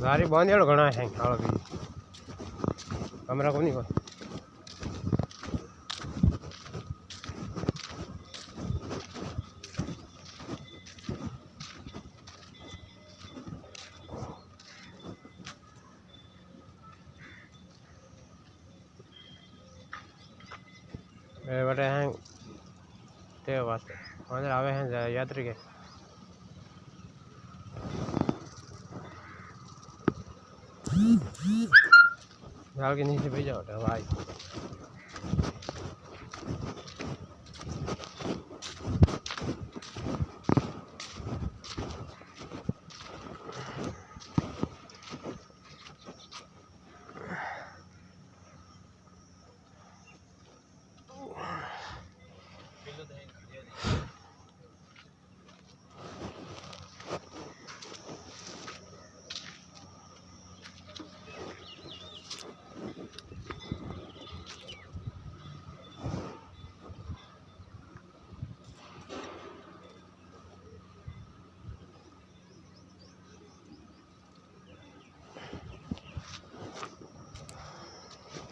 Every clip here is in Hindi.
गाड़ी बांधेड़ो घना है हालो भी कमरा को नहीं कोई बड़े हैं ते वास्ते अंदर आवे हैं यात्री के जाल के नीचे भेजा होता भाई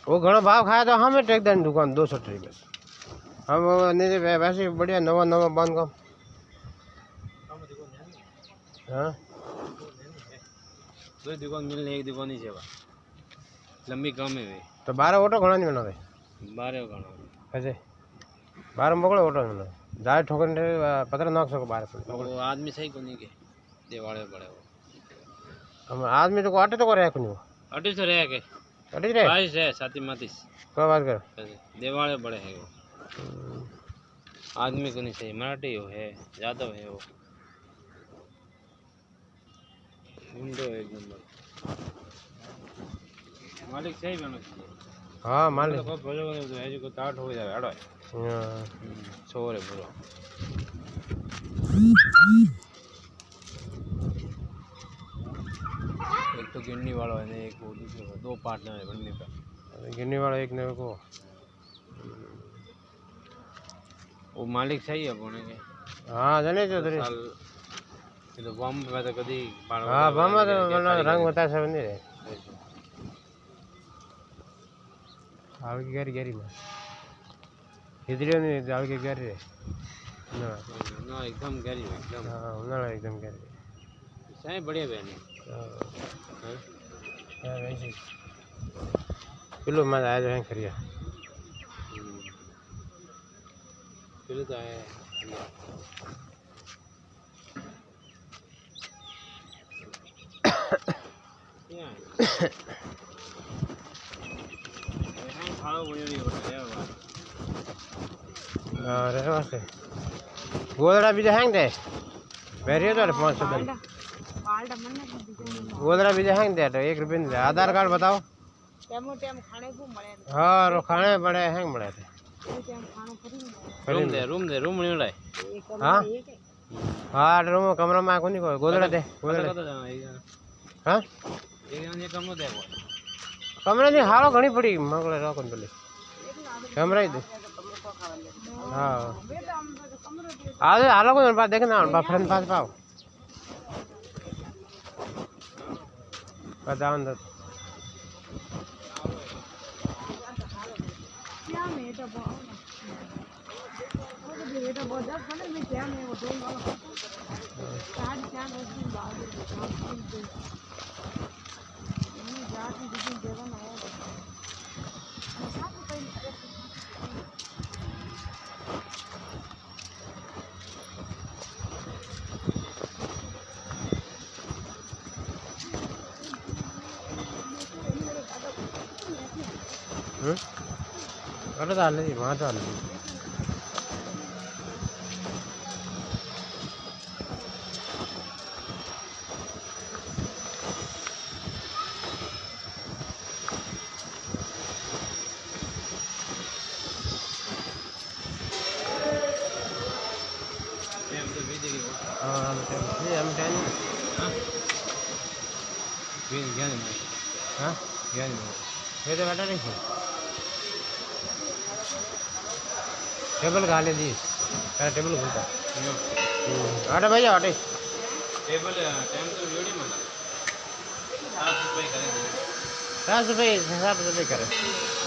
वो घना भाव खाया तो हमें टेक दें दुकान 200 रुपये हम नहीं वैसे बढ़िया नवा नवा बंद कम हाँ दो दुकान मिलने एक दुकान ही सेवा लंबी कम है वे तो 12 ऑटो घना नहीं बना दे 12 घना ऐसे 12 मोकड़े ऑटो बना जाए ठोकर पकड़ नाक सको 12 वो आदमी सही को नहीं के देवाड़े पड़े वो हम आदमी तो को आटे तो को रहे को नहीं अटी तो रह के अटे रहे बाईस है 37 कोई बात कर देवाड़े बड़े है वो आदमी को नहीं सही मराठी हो है यादव है वो मुंडो एक नंबर मालिक सही बनो हाँ मालिक को बोलो तो है जो टाट हो जाए अड़ो हां छोरे बुरो एक तो गिन्नी वाला है एक वो दूसरे का 2 पार्टनर है बनने का गिन्नी वाला एक ने को वो मालिक सही है बोने के हाँ जाने चौधरी ये तो बम में तो कभी हाँ बम तो रंग बता सब नहीं रहे हाल की गरी में इधर नहीं हाल की गरी रे ना एकदम गरी एकदम हाँ ना एकदम गरी सही बढ़िया बहन है वैसे किलो में आया जो है खरिया किलो तो है अरे वास्ते गोदड़ा बीजा हैंग दे बैरियो तो 500 दिन गोदड़ा बीजा हैंग दे तो 1 रुपये दे आधार कार्ड बताओ हाँ रो खाने बड़े हैंग बड़े थे रूम नहीं उड़ाए हाँ हाँ रूम कमरा में को नहीं कोई गोदड़ा दे हाँ ये कमरा दे कमरा नहीं हालो घनी पड़ी मगले रो कौन बोले कमरा ही दे हाँ आज हालो को बात देखना फ्रेंड पास पाओ बताओ अंदर अरे डाल ली वहाँ डाल ली ये तो बैठा नहीं टेबल खा ले दी टेबल खुलता आटे भाई आटे टेबल टाइम तो रेडी माना साफ सफाई करें साफ सफाई करे